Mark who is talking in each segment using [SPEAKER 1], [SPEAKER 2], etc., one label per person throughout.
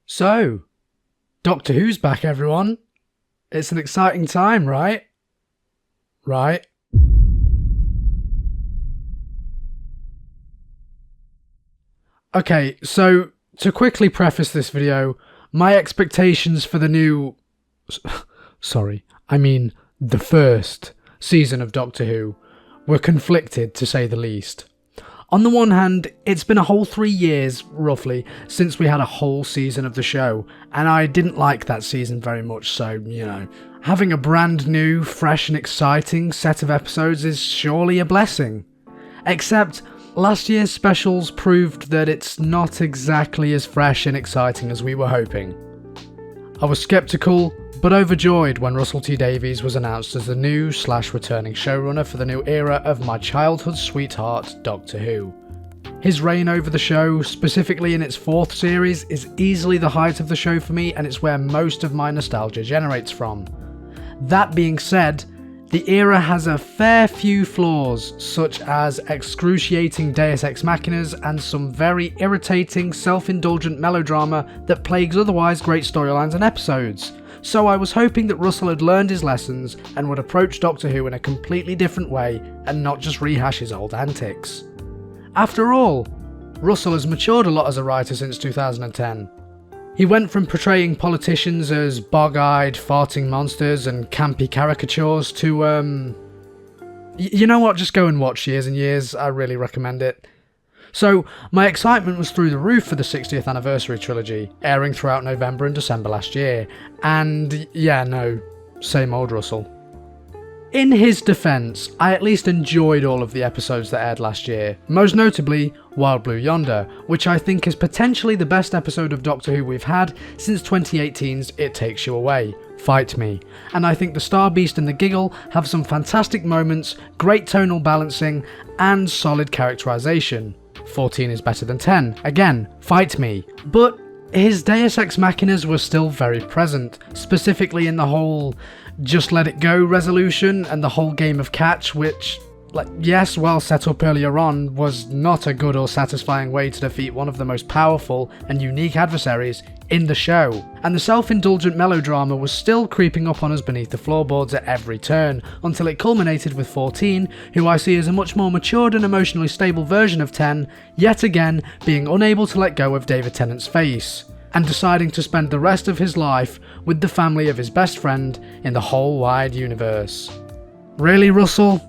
[SPEAKER 1] So, Doctor Who's back, everyone. It's an exciting time, right? Right. Okay, so to quickly preface this video, my expectations for the new... the first season of Doctor Who were conflicted, to say the least. On the one hand, it's been a whole 3 years, roughly, since we had a whole season of the show, and I didn't like that season very much, so, having a brand new, fresh and exciting set of episodes is surely a blessing. Except, last year's specials proved that it's not exactly as fresh and exciting as we were hoping. I was sceptical, but overjoyed when Russell T Davies was announced as the new/returning showrunner for the new era of my childhood sweetheart, Doctor Who. His reign over the show, specifically in its 4th series, is easily the height of the show for me, and it's where most of my nostalgia generates from. That being said, the era has a fair few flaws, such as excruciating Deus Ex Machinas and some very irritating, self-indulgent melodrama that plagues otherwise great storylines and episodes. So I was hoping that Russell had learned his lessons and would approach Doctor Who in a completely different way and not just rehash his old antics. After all, Russell has matured a lot as a writer since 2010. He went from portraying politicians as bog-eyed, farting monsters and campy caricatures to, you know what, just go and watch Years and Years, I really recommend it. So, my excitement was through the roof for the 60th anniversary trilogy, airing throughout November and December last year, and same old Russell. In his defence, I at least enjoyed all of the episodes that aired last year, most notably Wild Blue Yonder, which I think is potentially the best episode of Doctor Who we've had since 2018's It Takes You Away, Fight Me, and I think the Star Beast and the Giggle have some fantastic moments, great tonal balancing, and solid characterisation. 14 is better than 10, again, Fight Me, but his Deus Ex Machinas were still very present, specifically in the whole just let it go resolution and the whole game of catch, which, yes, well set up earlier on, was not a good or satisfying way to defeat one of the most powerful and unique adversaries in the show. And the self-indulgent melodrama was still creeping up on us beneath the floorboards at every turn, until it culminated with 14, who I see as a much more matured and emotionally stable version of 10, yet again being unable to let go of David Tennant's face, and deciding to spend the rest of his life with the family of his best friend in the whole wide universe. Really, Russell?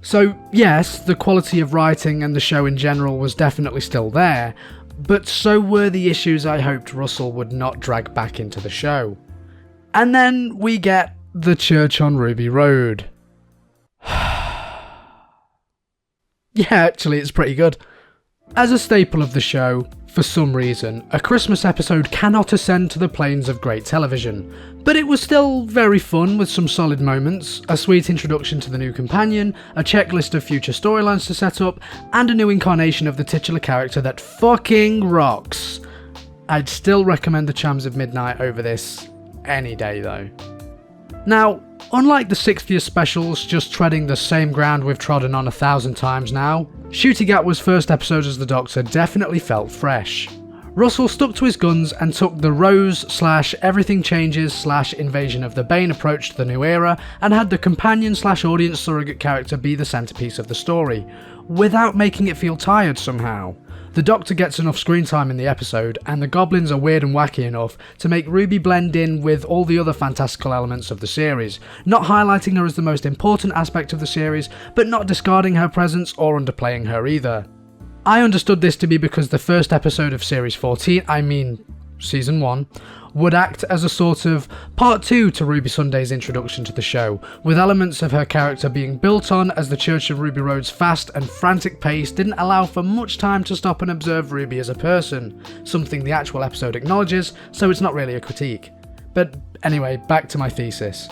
[SPEAKER 1] So yes, the quality of writing and the show in general was definitely still there, but so were the issues I hoped Russell would not drag back into the show. And then we get The Church on Ruby Road. Yeah, actually it's pretty good. As a staple of the show, for some reason, a Christmas episode cannot ascend to the planes of great television, but it was still very fun with some solid moments, a sweet introduction to the new companion, a checklist of future storylines to set up, and a new incarnation of the titular character that fucking rocks. I'd still recommend The Chimes of Midnight over this any day though. Now, unlike the 60th specials just treading the same ground we've trodden on 1,000 times now, Ncuti Gatwa's first episode as the Doctor definitely felt fresh. Russell stuck to his guns and took the Rose/everything changes/invasion of the Bane approach to the new era and had the companion/audience surrogate character be the centrepiece of the story, without making it feel tired somehow. The Doctor gets enough screen time in the episode, and the goblins are weird and wacky enough to make Ruby blend in with all the other fantastical elements of the series, not highlighting her as the most important aspect of the series, but not discarding her presence or underplaying her either. I understood this to be because the first episode of Series 14, Season 1, would act as a sort of part 2 to Ruby Sunday's introduction to the show, with elements of her character being built on as the Church of Ruby Road's fast and frantic pace didn't allow for much time to stop and observe Ruby as a person, something the actual episode acknowledges, so it's not really a critique. But anyway, back to my thesis.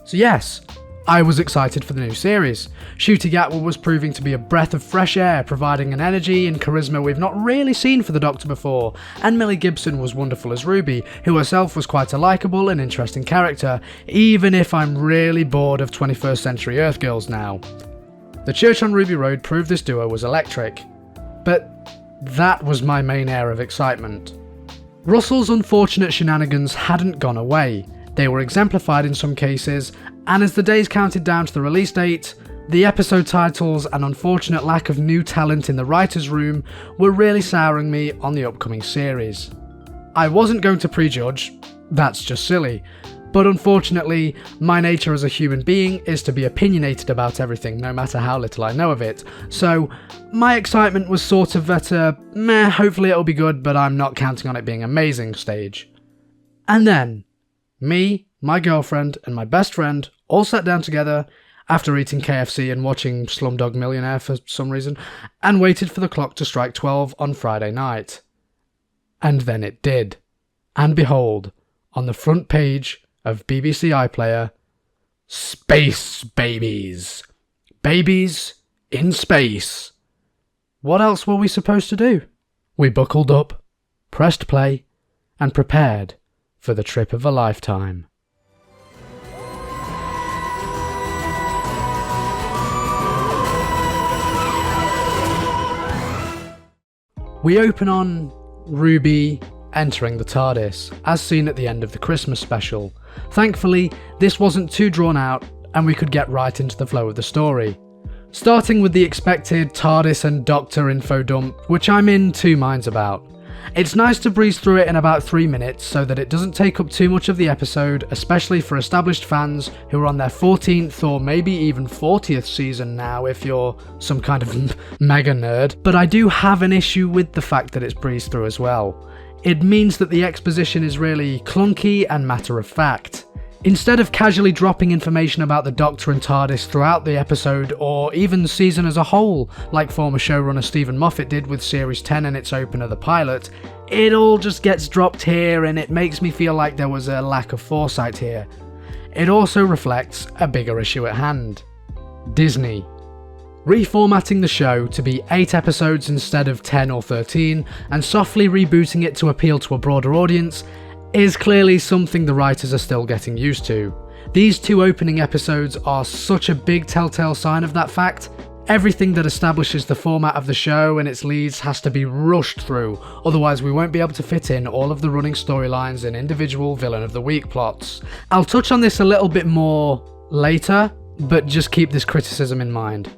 [SPEAKER 1] So yes, I was excited for the new series. Ncuti Gatwa was proving to be a breath of fresh air, providing an energy and charisma we've not really seen for the Doctor before, and Millie Gibson was wonderful as Ruby, who herself was quite a likeable and interesting character, even if I'm really bored of 21st century Earth girls now. The Church on Ruby Road proved this duo was electric, but that was my main air of excitement. Russell's unfortunate shenanigans hadn't gone away. They were exemplified in some cases, and as the days counted down to the release date, the episode titles and unfortunate lack of new talent in the writer's room were really souring me on the upcoming series. I wasn't going to prejudge, that's just silly, but unfortunately, my nature as a human being is to be opinionated about everything, no matter how little I know of it, so my excitement was sort of at a meh, hopefully it'll be good, but I'm not counting on it being amazing stage. And then, me, my girlfriend, and my best friend all sat down together after eating KFC and watching Slumdog Millionaire for some reason, and waited for the clock to strike 12 on Friday night. And then it did. And behold, on the front page of BBC iPlayer, Space Babies. Babies in space. What else were we supposed to do? We buckled up, pressed play, and prepared for the trip of a lifetime. We open on Ruby entering the TARDIS, as seen at the end of the Christmas special. Thankfully, this wasn't too drawn out, and we could get right into the flow of the story. Starting with the expected TARDIS and Doctor info dump, which I'm in two minds about. It's nice to breeze through it in about 3 minutes so that it doesn't take up too much of the episode, especially for established fans who are on their 14th or maybe even 40th season now if you're some kind of mega nerd. But I do have an issue with the fact that it's breezed through as well. It means that the exposition is really clunky and matter of fact. Instead of casually dropping information about the Doctor and TARDIS throughout the episode, or even season as a whole, like former showrunner Stephen Moffat did with Series 10 and its opener The Pilot, it all just gets dropped here and it makes me feel like there was a lack of foresight here. It also reflects a bigger issue at hand. Disney. Reformatting the show to be 8 episodes instead of 10 or 13, and softly rebooting it to appeal to a broader audience, is clearly something the writers are still getting used to. These 2 opening episodes are such a big telltale sign of that fact. Everything that establishes the format of the show and its leads has to be rushed through, otherwise we won't be able to fit in all of the running storylines and individual villain of the week plots. I'll touch on this a little bit more later, but just keep this criticism in mind.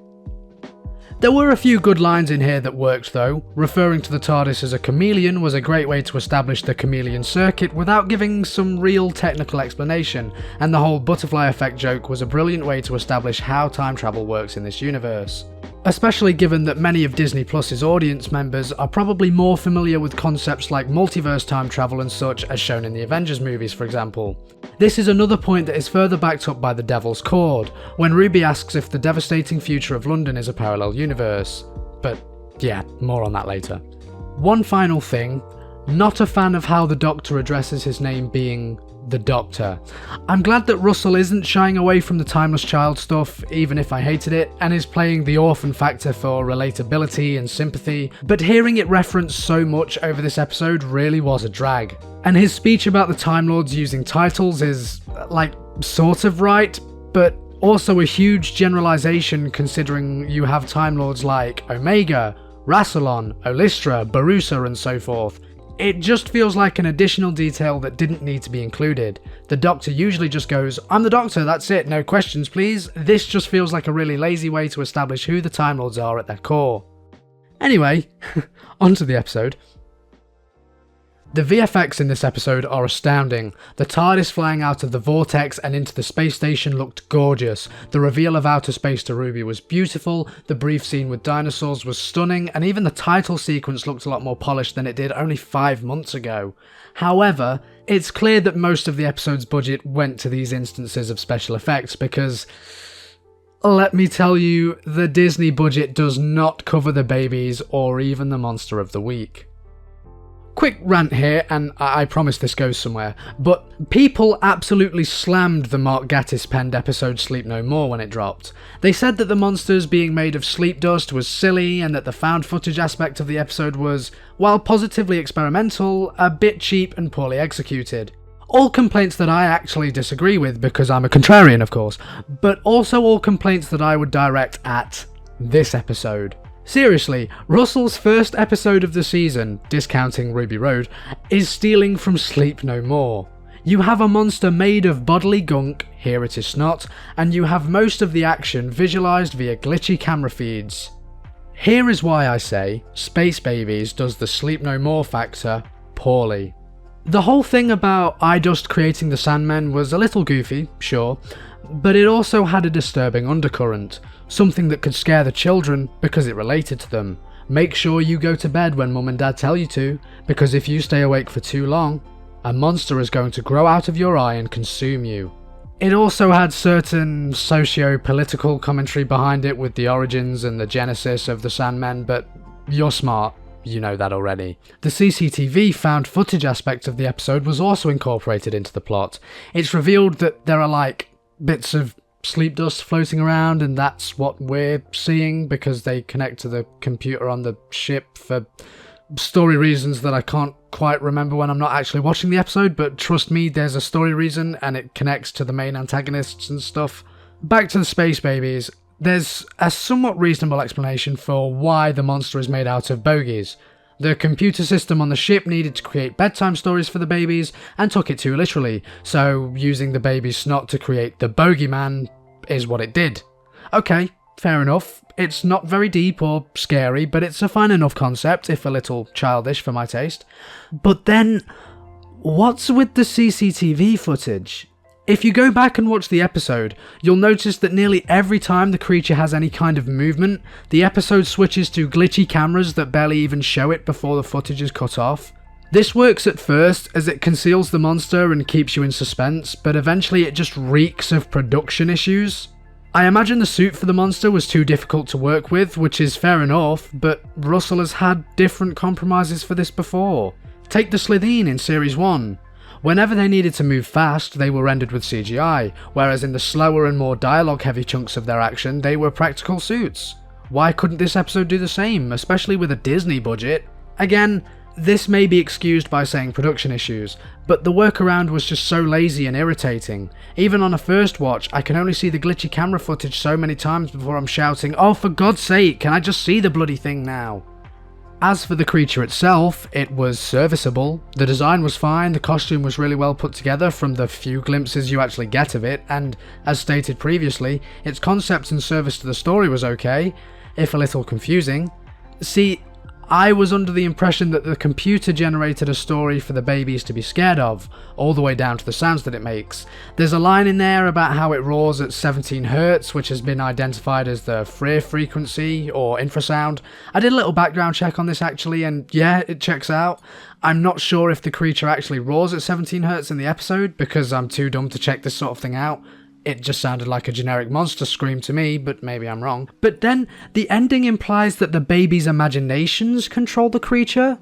[SPEAKER 1] There were a few good lines in here that worked though. Referring to the TARDIS as a chameleon was a great way to establish the chameleon circuit without giving some real technical explanation, and the whole butterfly effect joke was a brilliant way to establish how time travel works in this universe. Especially given that many of Disney Plus's audience members are probably more familiar with concepts like multiverse time travel and such as shown in the Avengers movies, for example. This is another point that is further backed up by the Devil's Chord, when Ruby asks if the devastating future of London is a parallel universe. But yeah, more on that later. One final thing, not a fan of how the Doctor addresses his name being the Doctor. I'm glad that Russell isn't shying away from the Timeless Child stuff, even if I hated it, and is playing the orphan factor for relatability and sympathy, but hearing it referenced so much over this episode really was a drag. And his speech about the Time Lords using titles is, like, sort of right, but also a huge generalization considering you have Time Lords like Omega, Rassilon, Olistra, Barusa and so forth. It just feels like an additional detail that didn't need to be included. The Doctor usually just goes, "I'm the Doctor, that's it, no questions please." This just feels like a really lazy way to establish who the Time Lords are at their core. Anyway, onto the episode. The VFX in this episode are astounding. The TARDIS flying out of the vortex and into the space station looked gorgeous. The reveal of outer space to Ruby was beautiful, the brief scene with dinosaurs was stunning, and even the title sequence looked a lot more polished than it did only 5 months ago. However, it's clear that most of the episode's budget went to these instances of special effects because, let me tell you, the Disney budget does not cover the babies or even the monster of the week. Quick rant here, and I promise this goes somewhere, but people absolutely slammed the Mark Gatiss penned episode Sleep No More when it dropped. They said that the monsters being made of sleep dust was silly and that the found footage aspect of the episode was, while positively experimental, a bit cheap and poorly executed. All complaints that I actually disagree with because I'm a contrarian of course, but also all complaints that I would direct at this episode. Seriously, Russell's first episode of the season, discounting Ruby Road, is stealing from Sleep No More. You have a monster made of bodily gunk, here it is snot, and you have most of the action visualised via glitchy camera feeds. Here is why I say Space Babies does the Sleep No More factor poorly. The whole thing about iDust creating the Sandmen was a little goofy, sure, but it also had a disturbing undercurrent, something that could scare the children because it related to them. Make sure you go to bed when mum and dad tell you to, because if you stay awake for too long, a monster is going to grow out of your eye and consume you. It also had certain socio-political commentary behind it with the origins and the genesis of the Sandmen, but you're smart, you know that already. The CCTV found footage aspect of the episode was also incorporated into the plot. It's revealed that there are like bits of sleep dust floating around, and that's what we're seeing because they connect to the computer on the ship for story reasons that I can't quite remember when I'm not actually watching the episode, but trust me, there's a story reason and it connects to the main antagonists and stuff. Back to the Space Babies, there's a somewhat reasonable explanation for why the monster is made out of bogies. The computer system on the ship needed to create bedtime stories for the babies and took it too literally, so using the baby's snot to create the bogeyman is what it did. Okay, fair enough. It's not very deep or scary, but it's a fine enough concept, if a little childish for my taste. But then, what's with the CCTV footage? If you go back and watch the episode, you'll notice that nearly every time the creature has any kind of movement, the episode switches to glitchy cameras that barely even show it before the footage is cut off. This works at first as it conceals the monster and keeps you in suspense, but eventually it just reeks of production issues. I imagine the suit for the monster was too difficult to work with, which is fair enough, but Russell has had different compromises for this before. Take the Slitheen in Series 1. Whenever they needed to move fast, they were rendered with CGI, whereas in the slower and more dialogue-heavy chunks of their action, they were practical suits. Why couldn't this episode do the same, especially with a Disney budget? Again, this may be excused by saying production issues, but the workaround was just so lazy and irritating. Even on a first watch, I can only see the glitchy camera footage so many times before I'm shouting, "Oh, for God's sake, can I just see the bloody thing now?" As for the creature itself, it was serviceable. The design was fine, the costume was really well put together from the few glimpses you actually get of it, and as stated previously, its concept and service to the story was okay, if a little confusing. See, I was under the impression that the computer generated a story for the babies to be scared of, all the way down to the sounds that it makes. There's a line in there about how it roars at 17 Hz, which has been identified as the FRIR frequency, or infrasound. I did a little background check on this actually, and yeah, it checks out. I'm not sure if the creature actually roars at 17 Hz in the episode, because I'm too dumb to check this sort of thing out. It just sounded like a generic monster scream to me, but maybe I'm wrong. But then, the ending implies that the baby's imaginations control the creature?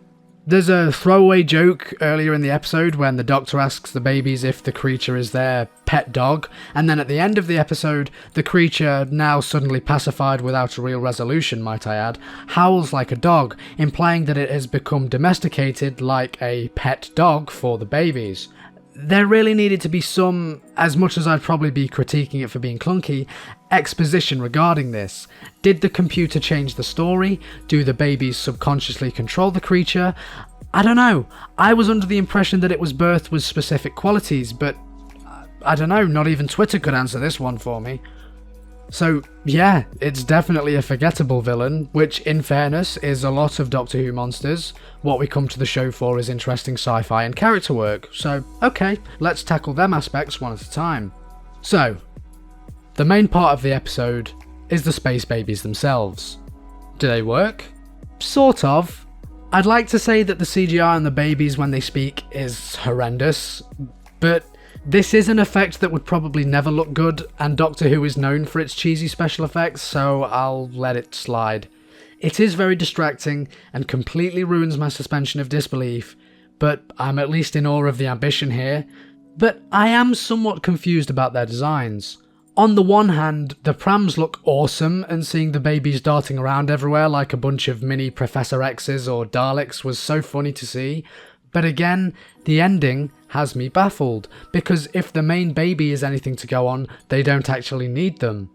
[SPEAKER 1] There's a throwaway joke earlier in the episode when the doctor asks the babies if the creature is their pet dog, and then at the end of the episode, the creature, now suddenly pacified without a real resolution might I add, howls like a dog, implying that it has become domesticated like a pet dog for the babies. There really needed to be some, as much as I'd probably be critiquing it for being clunky, exposition regarding this. Did the computer change the story? Do the babies subconsciously control the creature? I don't know. I was under the impression that it was birthed with specific qualities, but I don't know, not even Twitter could answer this one for me. So yeah, it's definitely a forgettable villain, which in fairness is a lot of Doctor Who monsters. What we come to the show for is interesting sci-fi and character work, so okay, let's tackle them aspects one at a time. So, the main part of the episode is the Space Babies themselves. Do they work? Sort of. I'd like to say that the CGI on the babies when they speak is horrendous, but this is an effect that would probably never look good, and Doctor Who is known for its cheesy special effects, so I'll let it slide. It is very distracting, and completely ruins my suspension of disbelief, but I'm at least in awe of the ambition here. But I am somewhat confused about their designs. On the one hand, the prams look awesome, and seeing the babies darting around everywhere like a bunch of mini Professor X's or Daleks was so funny to see. But again, the ending has me baffled, because if the main baby is anything to go on, they don't actually need them.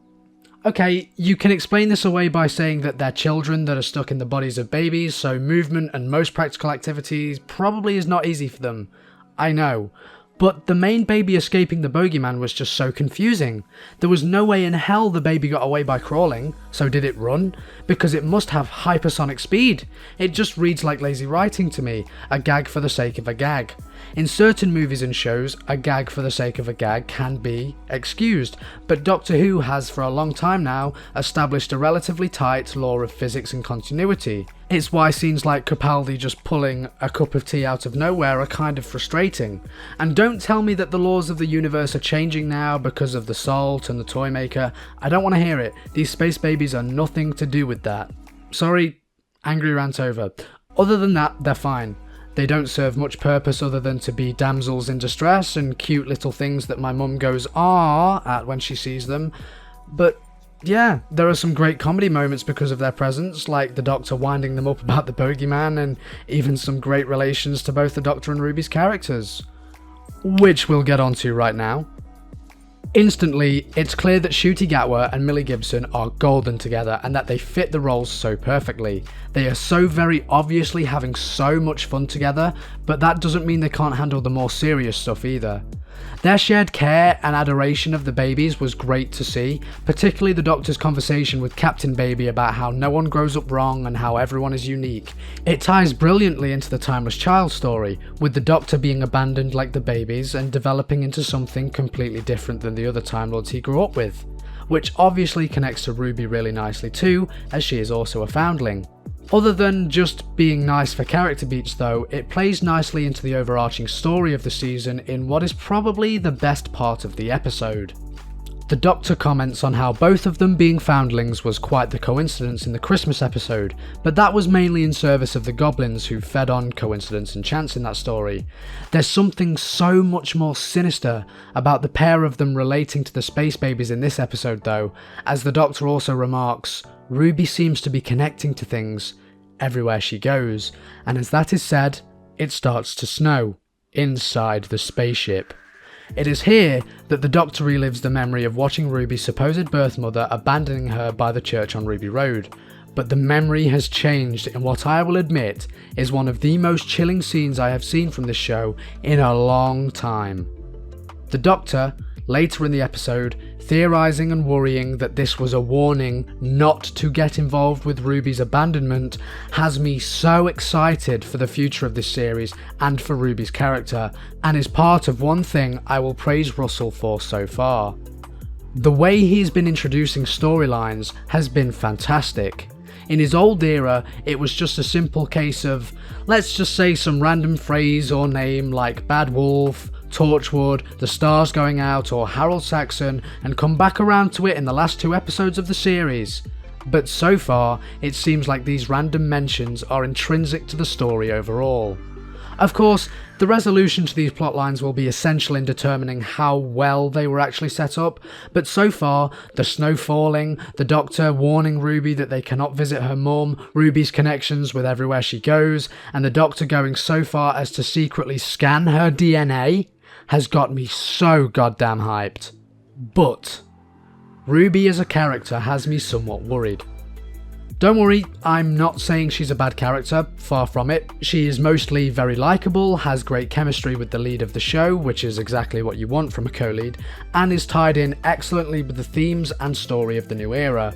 [SPEAKER 1] Okay, you can explain this away by saying that they're children that are stuck in the bodies of babies, so movement and most practical activities probably is not easy for them. I know. But the main baby escaping the bogeyman was just so confusing. There was no way in hell the baby got away by crawling, so did it run? Because it must have hypersonic speed. It just reads like lazy writing to me, a gag for the sake of a gag. In certain movies and shows, a gag for the sake of a gag can be excused, but Doctor Who has for a long time now established a relatively tight law of physics and continuity. It's why scenes like Capaldi just pulling a cup of tea out of nowhere are kind of frustrating. And don't tell me that the laws of the universe are changing now because of the salt and the toy maker. I don't want to hear it. These space babies are nothing to do with that. Sorry, angry rant over. Other than that, they're fine. They don't serve much purpose other than to be damsels in distress and cute little things that my mum goes "ah" at when she sees them. But yeah, there are some great comedy moments because of their presence, like the Doctor winding them up about the bogeyman, and even some great relations to both the Doctor and Ruby's characters, which we'll get onto right now. Instantly, it's clear that Ncuti Gatwa and Millie Gibson are golden together and that they fit the roles so perfectly. They are so very obviously having so much fun together, but that doesn't mean they can't handle the more serious stuff either. Their shared care and adoration of the babies was great to see, particularly the Doctor's conversation with Captain Baby about how no one grows up wrong and how everyone is unique. It ties brilliantly into the Timeless Child story, with the Doctor being abandoned like the babies and developing into something completely different than the other Time Lords he grew up with, which obviously connects to Ruby really nicely too, as she is also a foundling. Other than just being nice for character beats though, it plays nicely into the overarching story of the season in what is probably the best part of the episode. The Doctor comments on how both of them being foundlings was quite the coincidence in the Christmas episode, but that was mainly in service of the goblins who fed on coincidence and chance in that story. There's something so much more sinister about the pair of them relating to the space babies in this episode though, as the Doctor also remarks, Ruby seems to be connecting to things everywhere she goes, and as that is said, it starts to snow inside the spaceship. It is here that the Doctor relives the memory of watching Ruby's supposed birth mother abandoning her by the church on Ruby Road, but the memory has changed in what I will admit is one of the most chilling scenes I have seen from this show in a long time. The Doctor, later in the episode, theorising and worrying that this was a warning not to get involved with Ruby's abandonment, has me so excited for the future of this series and for Ruby's character, and is part of one thing I will praise Russell for so far. The way he's been introducing storylines has been fantastic. In his old era, it was just a simple case of, let's just say some random phrase or name like Bad Wolf, Torchwood, The Stars Going Out or Harold Saxon, and come back around to it in the last 2 episodes of the series. But so far, it seems like these random mentions are intrinsic to the story overall. Of course, the resolution to these plotlines will be essential in determining how well they were actually set up, but so far, the snow falling, the Doctor warning Ruby that they cannot visit her mum, Ruby's connections with everywhere she goes, and the Doctor going so far as to secretly scan her DNA, has got me so goddamn hyped. But Ruby as a character has me somewhat worried. Don't worry, I'm not saying she's a bad character, far from it. She is mostly very likeable, has great chemistry with the lead of the show, which is exactly what you want from a co-lead, and is tied in excellently with the themes and story of the new era.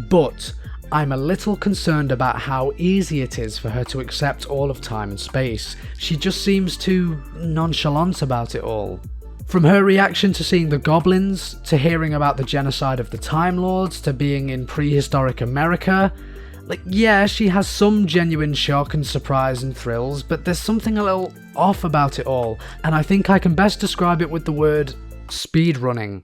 [SPEAKER 1] But I'm a little concerned about how easy it is for her to accept all of time and space. She just seems too nonchalant about it all. From her reaction to seeing the goblins, to hearing about the genocide of the Time Lords, to being in prehistoric America, yeah, she has some genuine shock and surprise and thrills, but there's something a little off about it all, and I think I can best describe it with the word speedrunning.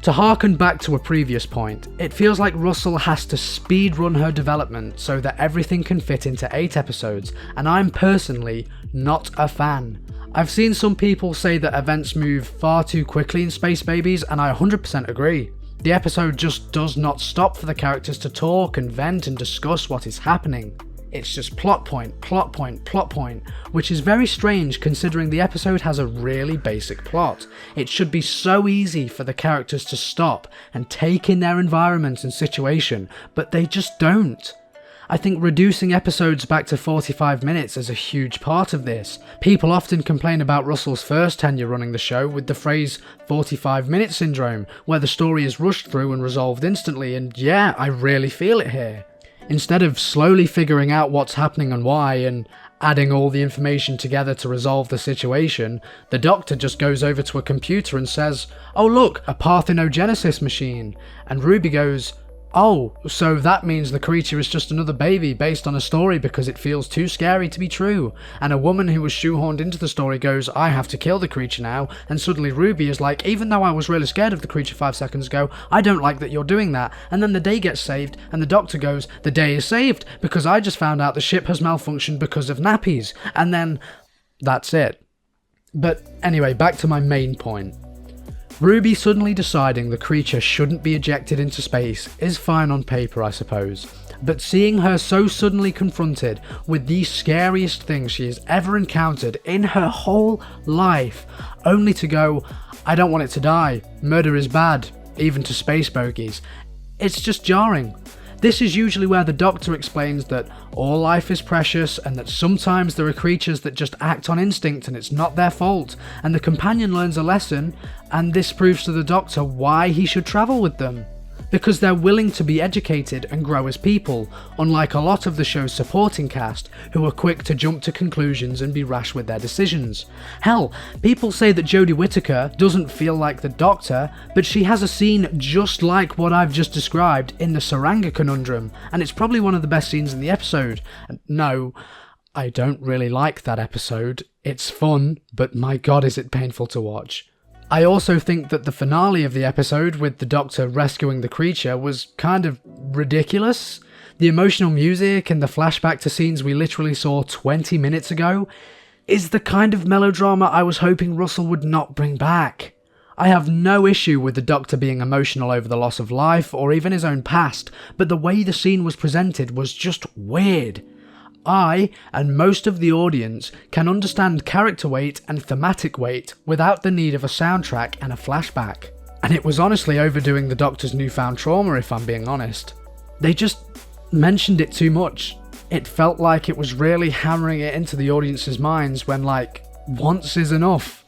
[SPEAKER 1] To harken back to a previous point, it feels like Russell has to speedrun her development so that everything can fit into 8 episodes, and I'm personally not a fan. I've seen some people say that events move far too quickly in Space Babies, and I 100% agree. The episode just does not stop for the characters to talk and vent and discuss what is happening. It's just plot point, plot point, plot point, which is very strange considering the episode has a really basic plot. It should be so easy for the characters to stop and take in their environment and situation, but they just don't. I think reducing episodes back to 45 minutes is a huge part of this. People often complain about Russell's first tenure running the show with the phrase 45-minute syndrome, where the story is rushed through and resolved instantly, and yeah, I really feel it here. Instead of slowly figuring out what's happening and why, and adding all the information together to resolve the situation, the Doctor just goes over to a computer and says, "Oh look, a parthenogenesis machine," and Ruby goes, "Oh, so that means the creature is just another baby based on a story because it feels too scary to be true." And a woman who was shoehorned into the story goes, "I have to kill the creature now," and suddenly Ruby is like, "Even though I was really scared of the creature 5 seconds ago, I don't like that you're doing that." And then the day gets saved, and the Doctor goes, "The day is saved because I just found out the ship has malfunctioned because of nappies." And then that's it. But anyway, back to my main point. Ruby suddenly deciding the creature shouldn't be ejected into space is fine on paper, I suppose, but seeing her so suddenly confronted with the scariest thing she has ever encountered in her whole life, only to go, "I don't want it to die, murder is bad, even to space bogies," it's just jarring. This is usually where the Doctor explains that all life is precious and that sometimes there are creatures that just act on instinct and it's not their fault, and the companion learns a lesson, and this proves to the Doctor why he should travel with them. Because they're willing to be educated and grow as people, unlike a lot of the show's supporting cast, who are quick to jump to conclusions and be rash with their decisions. Hell, people say that Jodie Whittaker doesn't feel like the Doctor, but she has a scene just like what I've just described in the Saranga conundrum, and it's probably one of the best scenes in the episode. And no, I don't really like that episode. It's fun, but my god is it painful to watch. I also think that the finale of the episode with the Doctor rescuing the creature was kind of ridiculous. The emotional music and the flashback to scenes we literally saw 20 minutes ago is the kind of melodrama I was hoping Russell would not bring back. I have no issue with the Doctor being emotional over the loss of life or even his own past, but the way the scene was presented was just weird. I, and most of the audience, can understand character weight and thematic weight without the need of a soundtrack and a flashback. And it was honestly overdoing the Doctor's newfound trauma, if I'm being honest. They just mentioned it too much. It felt like it was really hammering it into the audience's minds when, like, once is enough.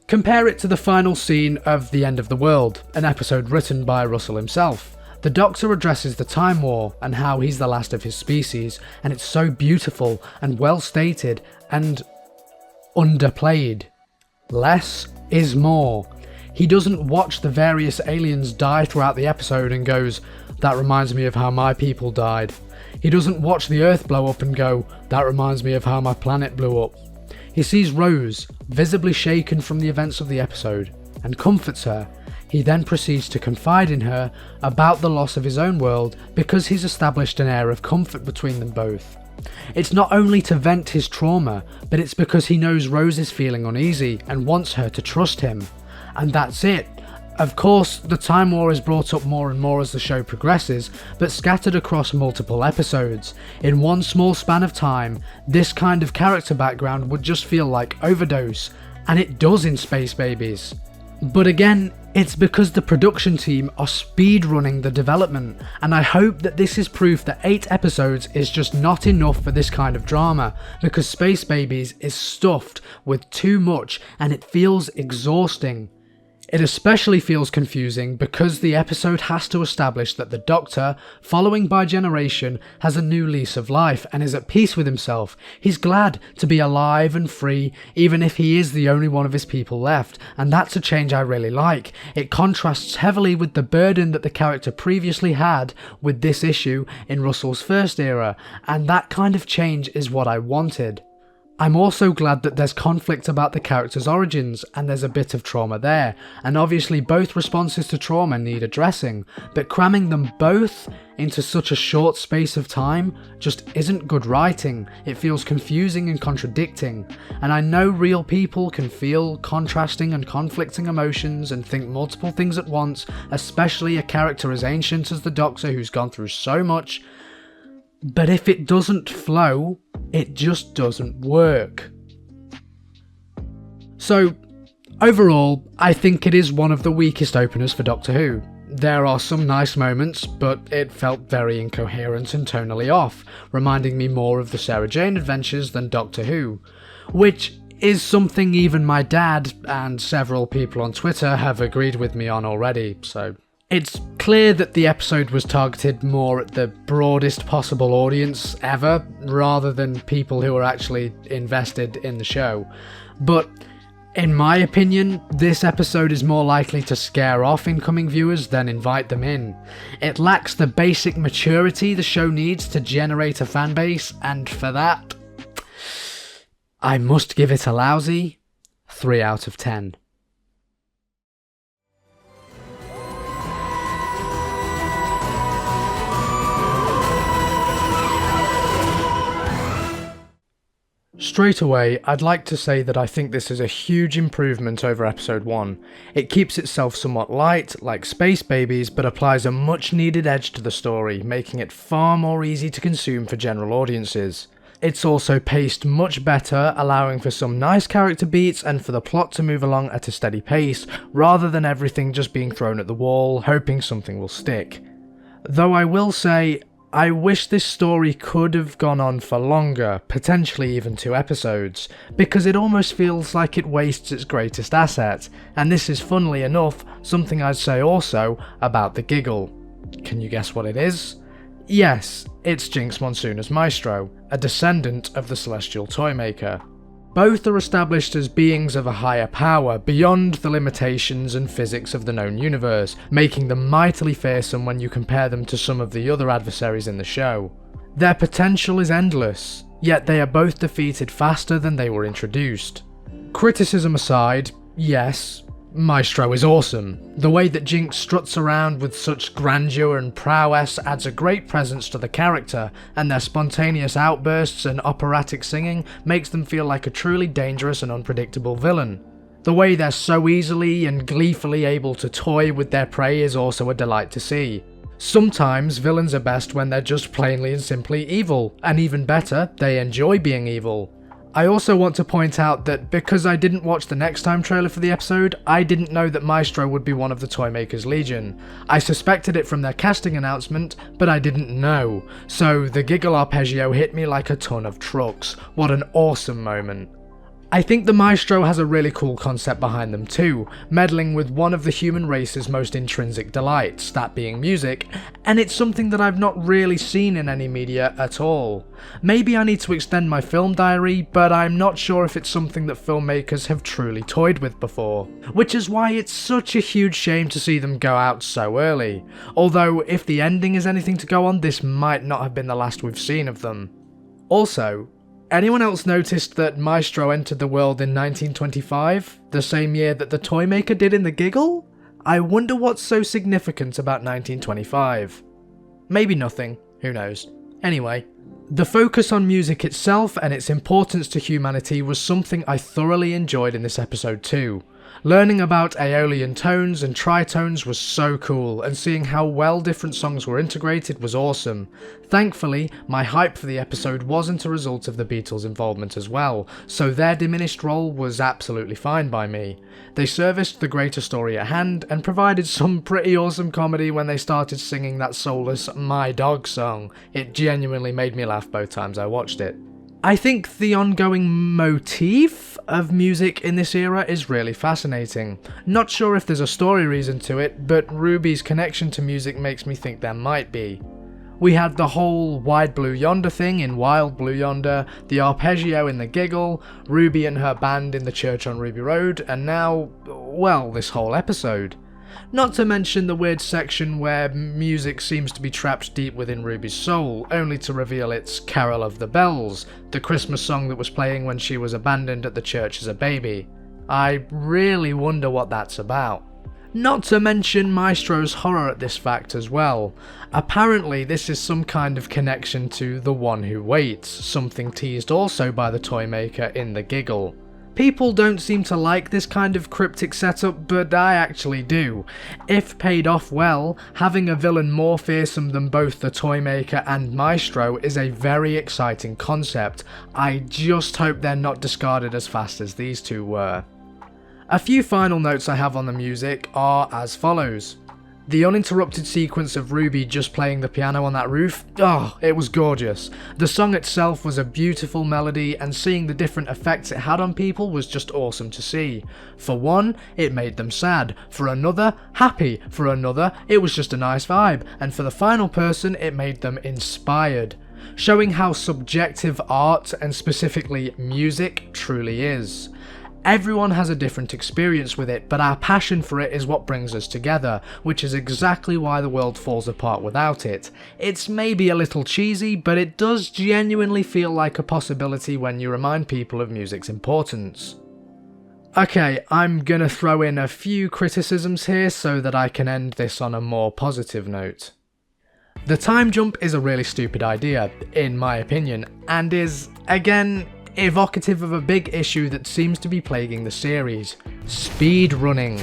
[SPEAKER 1] Compare it to the final scene of The End of the World, an episode written by Russell himself. The Doctor addresses the Time War and how he's the last of his species, and it's so beautiful and well stated and underplayed. Less is more. He doesn't watch the various aliens die throughout the episode and goes, "That reminds me of how my people died." He doesn't watch the Earth blow up and go, "That reminds me of how my planet blew up." He sees Rose, visibly shaken from the events of the episode, and comforts her. He then proceeds to confide in her about the loss of his own world because he's established an air of comfort between them both. It's not only to vent his trauma, but it's because he knows Rose is feeling uneasy and wants her to trust him. And that's it. Of course, the Time War is brought up more and more as the show progresses, but scattered across multiple episodes. In one small span of time, this kind of character background would just feel like overdose, and it does in Space Babies. But again, it's because the production team are speedrunning the development, and I hope that this is proof that 8 episodes is just not enough for this kind of drama, because Space Babies is stuffed with too much and it feels exhausting. It especially feels confusing because the episode has to establish that the Doctor, following by generation, has a new lease of life and is at peace with himself. He's glad to be alive and free, even if he is the only one of his people left, and that's a change I really like. It contrasts heavily with the burden that the character previously had with this issue in Russell's first era, and that kind of change is what I wanted. I'm also glad that there's conflict about the character's origins, and there's a bit of trauma there, and obviously both responses to trauma need addressing, but cramming them both into such a short space of time just isn't good writing. It feels confusing and contradicting, and I know real people can feel contrasting and conflicting emotions and think multiple things at once, especially a character as ancient as the Doctor who's gone through so much. But if it doesn't flow, it just doesn't work. So, overall, I think it is one of the weakest openers for Doctor Who. There are some nice moments, but it felt very incoherent and tonally off, reminding me more of the Sarah Jane adventures than Doctor Who, which is something even my dad and several people on Twitter have agreed with me on already, so it's clear that the episode was targeted more at the broadest possible audience ever, rather than people who are actually invested in the show. But in my opinion, this episode is more likely to scare off incoming viewers than invite them in. It lacks the basic maturity the show needs to generate a fanbase, and for that, I must give it a lousy 3 out of 10. Straight away, I'd like to say that I think this is a huge improvement over episode 1. It keeps itself somewhat light, like Space Babies, but applies a much needed edge to the story, making it far more easy to consume for general audiences. It's also paced much better, allowing for some nice character beats and for the plot to move along at a steady pace, rather than everything just being thrown at the wall, hoping something will stick. Though I will say, I wish this story could have gone on for longer, potentially even 2 episodes, because it almost feels like it wastes its greatest asset, and this is funnily enough something I'd say also about the giggle. Can you guess what it is? Yes, it's Jinx Monsoon's Maestro, a descendant of the Celestial Toymaker. Both are established as beings of a higher power, beyond the limitations and physics of the known universe, making them mightily fearsome when you compare them to some of the other adversaries in the show. Their potential is endless, yet they are both defeated faster than they were introduced. Criticism aside, yes, Maestro is awesome. The way that Jinx struts around with such grandeur and prowess adds a great presence to the character, and their spontaneous outbursts and operatic singing makes them feel like a truly dangerous and unpredictable villain. The way they're so easily and gleefully able to toy with their prey is also a delight to see. Sometimes villains are best when they're just plainly and simply evil, and even better, they enjoy being evil. I also want to point out that because I didn't watch the Next Time trailer for the episode, I didn't know that Maestro would be one of the Toymaker's Legion. I suspected it from their casting announcement, but I didn't know, so the giggle arpeggio hit me like a ton of trucks. What an awesome moment. I think the Maestro has a really cool concept behind them too, meddling with one of the human race's most intrinsic delights, that being music, and it's something that I've not really seen in any media at all. Maybe I need to extend my film diary, but I'm not sure if it's something that filmmakers have truly toyed with before, which is why it's such a huge shame to see them go out so early, although if the ending is anything to go on, this might not have been the last we've seen of them. Also, anyone else noticed that Maestro entered the world in 1925, the same year that the Toymaker did in the giggle? I wonder what's so significant about 1925. Maybe nothing, who knows. Anyway, the focus on music itself and its importance to humanity was something I thoroughly enjoyed in this episode too. Learning about Aeolian tones and tritones was so cool, and seeing how well different songs were integrated was awesome. Thankfully, my hype for the episode wasn't a result of the Beatles' involvement as well, so their diminished role was absolutely fine by me. They serviced the greater story at hand, and provided some pretty awesome comedy when they started singing that soulless My Dog song. It genuinely made me laugh both times I watched it. I think the ongoing motif of music in this era is really fascinating. Not sure if there's a story reason to it, but Ruby's connection to music makes me think there might be. We had the whole Wide Blue Yonder thing in Wild Blue Yonder, the arpeggio in the giggle, Ruby and her band in the church on Ruby Road, and now, well, this whole episode. Not to mention the weird section where music seems to be trapped deep within Ruby's soul, only to reveal it's Carol of the Bells, the Christmas song that was playing when she was abandoned at the church as a baby. I really wonder what that's about. Not to mention Maestro's horror at this fact as well. Apparently this is some kind of connection to The One Who Waits, something teased also by the Toymaker in the giggle. People don't seem to like this kind of cryptic setup, but I actually do. If paid off well, having a villain more fearsome than both the Toymaker and Maestro is a very exciting concept. I just hope they're not discarded as fast as these two were. A few final notes I have on the music are as follows. The uninterrupted sequence of Ruby just playing the piano on that roof, it was gorgeous. The song itself was a beautiful melody, and seeing the different effects it had on people was just awesome to see. For one, it made them sad. For another, happy. For another, it was just a nice vibe. And for the final person, it made them inspired. Showing how subjective art, and specifically music, truly is. Everyone has a different experience with it, but our passion for it is what brings us together, which is exactly why the world falls apart without it. It's maybe a little cheesy, but it does genuinely feel like a possibility when you remind people of music's importance. Okay, I'm gonna throw in a few criticisms here so that I can end this on a more positive note. The time jump is a really stupid idea, in my opinion, and is, again, evocative of a big issue that seems to be plaguing the series: speed running.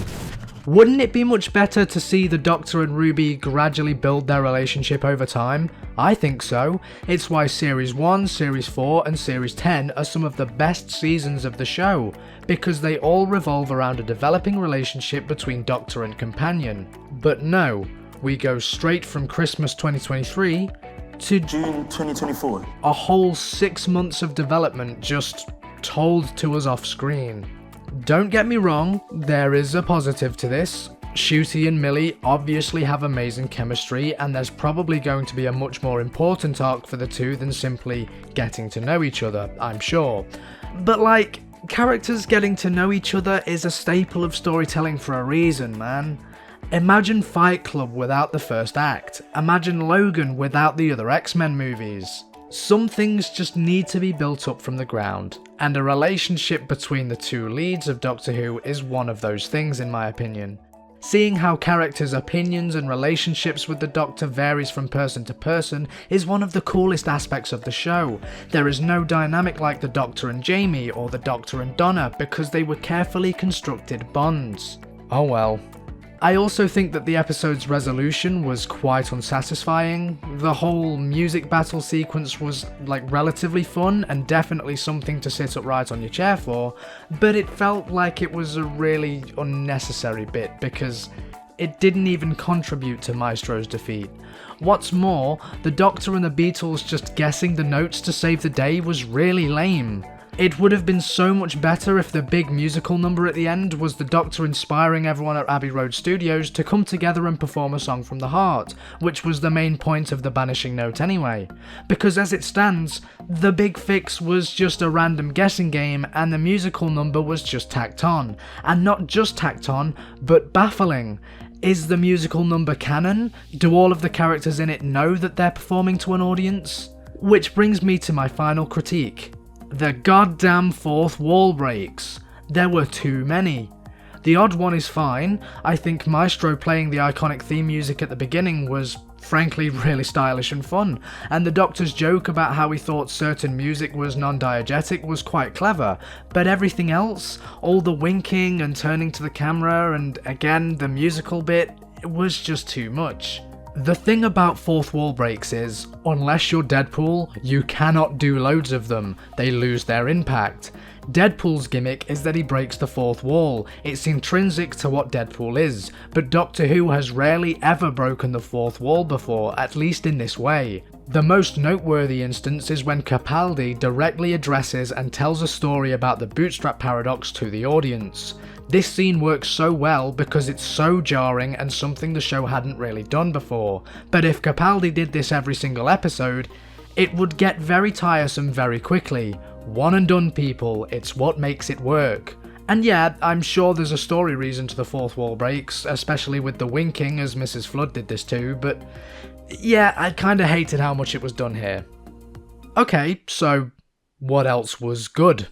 [SPEAKER 1] Wouldn't it be much better to see the Doctor and Ruby gradually build their relationship over time? I think so. It's why Series 1, Series 4 and Series 10 are some of the best seasons of the show, because they all revolve around a developing relationship between Doctor and companion. But no, we go straight from Christmas 2023 to
[SPEAKER 2] June 2024.
[SPEAKER 1] A whole 6 months of development just told to us off screen. Don't get me wrong, there is a positive to this. Ncuti and Millie obviously have amazing chemistry, and there's probably going to be a much more important arc for the two than simply getting to know each other, I'm sure. But like, characters getting to know each other is a staple of storytelling for a reason, man. Imagine Fight Club without the first act. Imagine Logan without the other X-Men movies. Some things just need to be built up from the ground, and a relationship between the two leads of Doctor Who is one of those things, in my opinion. Seeing how characters' opinions and relationships with the Doctor varies from person to person is one of the coolest aspects of the show. There is no dynamic like the Doctor and Jamie or the Doctor and Donna because they were carefully constructed bonds. Oh well. I also think that the episode's resolution was quite unsatisfying. The whole music battle sequence was relatively fun and definitely something to sit upright on your chair for, but it felt like it was a really unnecessary bit because it didn't even contribute to Maestro's defeat. What's more, the Doctor and the Beatles just guessing the notes to save the day was really lame. It would have been so much better if the big musical number at the end was the Doctor inspiring everyone at Abbey Road Studios to come together and perform a song from the heart, which was the main point of the Banishing Note anyway. Because as it stands, the big fix was just a random guessing game and the musical number was just tacked on. And not just tacked on, but baffling. Is the musical number canon? Do all of the characters in it know that they're performing to an audience? Which brings me to my final critique. The goddamn fourth wall breaks. There were too many. The odd one is fine. I think Maestro playing the iconic theme music at the beginning was frankly really stylish and fun, and the Doctor's joke about how he thought certain music was non-diegetic was quite clever, but everything else, all the winking and turning to the camera and again the musical bit, it was just too much. The thing about fourth wall breaks is, unless you're Deadpool, you cannot do loads of them, they lose their impact. Deadpool's gimmick is that he breaks the fourth wall, it's intrinsic to what Deadpool is, but Doctor Who has rarely ever broken the fourth wall before, at least in this way. The most noteworthy instance is when Capaldi directly addresses and tells a story about the bootstrap paradox to the audience. This scene works so well because it's so jarring and something the show hadn't really done before, but if Capaldi did this every single episode, it would get very tiresome very quickly. One and done, people, it's what makes it work. And yeah, I'm sure there's a story reason to the fourth wall breaks, especially with the winking as Mrs. Flood did this too, but yeah, I kinda hated how much it was done here. Okay, so what else was good?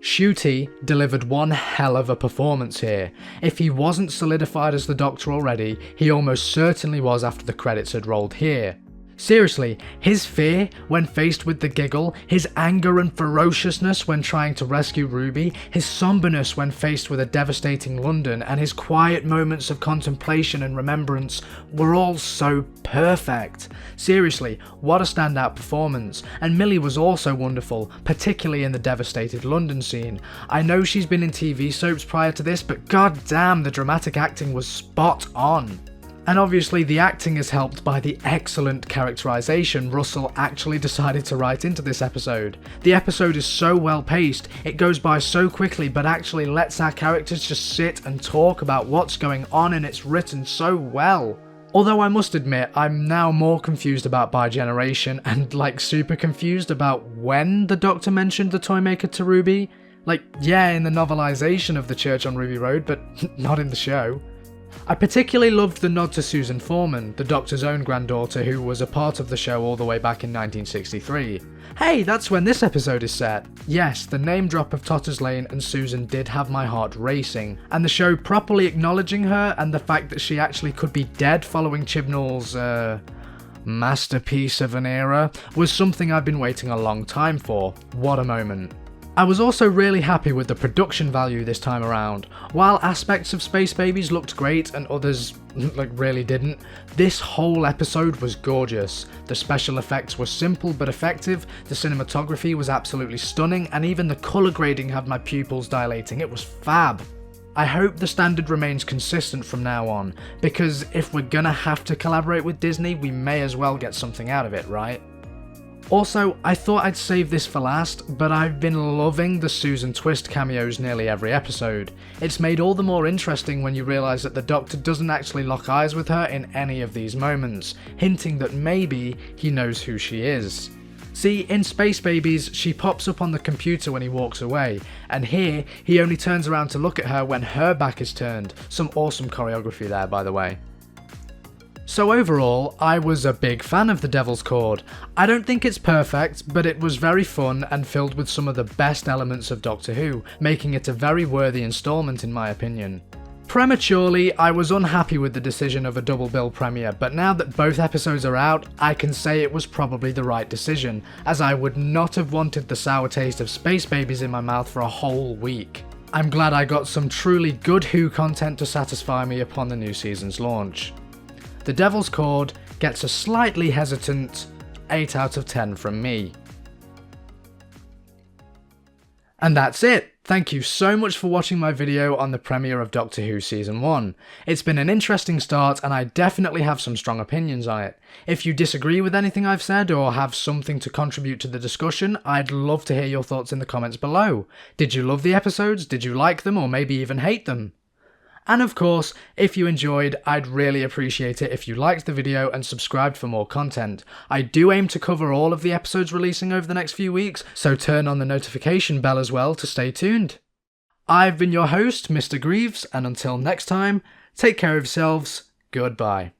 [SPEAKER 1] Ncuti delivered one hell of a performance here. If he wasn't solidified as the Doctor already, he almost certainly was after the credits had rolled here. Seriously, his fear when faced with the giggle, his anger and ferociousness when trying to rescue Ruby, his somberness when faced with a devastating London, and his quiet moments of contemplation and remembrance were all so perfect. Seriously, what a standout performance. And Millie was also wonderful, particularly in the devastated London scene. I know she's been in TV soaps prior to this, but goddamn, the dramatic acting was spot on. And obviously the acting is helped by the excellent characterization Russell actually decided to write into this episode. The episode is so well paced, it goes by so quickly but actually lets our characters just sit and talk about what's going on, and it's written so well. Although I must admit, I'm now more confused about Bi-Generation and like super confused about when the Doctor mentioned the Toymaker to Ruby. Like, yeah, in the novelization of The Church on Ruby Road, but not in the show. I particularly loved the nod to Susan Foreman, the Doctor's own granddaughter who was a part of the show all the way back in 1963. Hey, that's when this episode is set. Yes, the name drop of Totter's Lane and Susan did have my heart racing, and the show properly acknowledging her and the fact that she actually could be dead following Chibnall's, masterpiece of an era was something I've been waiting a long time for. What a moment. I was also really happy with the production value this time around. While aspects of Space Babies looked great and others really didn't, this whole episode was gorgeous. The special effects were simple but effective, the cinematography was absolutely stunning, and even the colour grading had my pupils dilating. It was fab. I hope the standard remains consistent from now on, because if we're gonna have to collaborate with Disney, we may as well get something out of it, right? Also, I thought I'd save this for last, but I've been loving the Susan Twist cameos nearly every episode. It's made all the more interesting when you realise that the Doctor doesn't actually lock eyes with her in any of these moments, hinting that maybe he knows who she is. See, in Space Babies, she pops up on the computer when he walks away, and here, he only turns around to look at her when her back is turned. Some awesome choreography there, by the way. So overall, I was a big fan of The Devil's Chord. I don't think it's perfect, but it was very fun and filled with some of the best elements of Doctor Who, making it a very worthy instalment in my opinion. Prematurely, I was unhappy with the decision of a double bill premiere, but now that both episodes are out, I can say it was probably the right decision, as I would not have wanted the sour taste of Space Babies in my mouth for a whole week. I'm glad I got some truly good Who content to satisfy me upon the new season's launch. The Devil's Chord gets a slightly hesitant 8 out of 10 from me. And that's it! Thank you so much for watching my video on the premiere of Doctor Who Season 1. It's been an interesting start and I definitely have some strong opinions on it. If you disagree with anything I've said or have something to contribute to the discussion, I'd love to hear your thoughts in the comments below. Did you love the episodes? Did you like them or maybe even hate them? And of course, if you enjoyed, I'd really appreciate it if you liked the video and subscribed for more content. I do aim to cover all of the episodes releasing over the next few weeks, so turn on the notification bell as well to stay tuned. I've been your host, Mr. Greaves, and until next time, take care of yourselves, goodbye.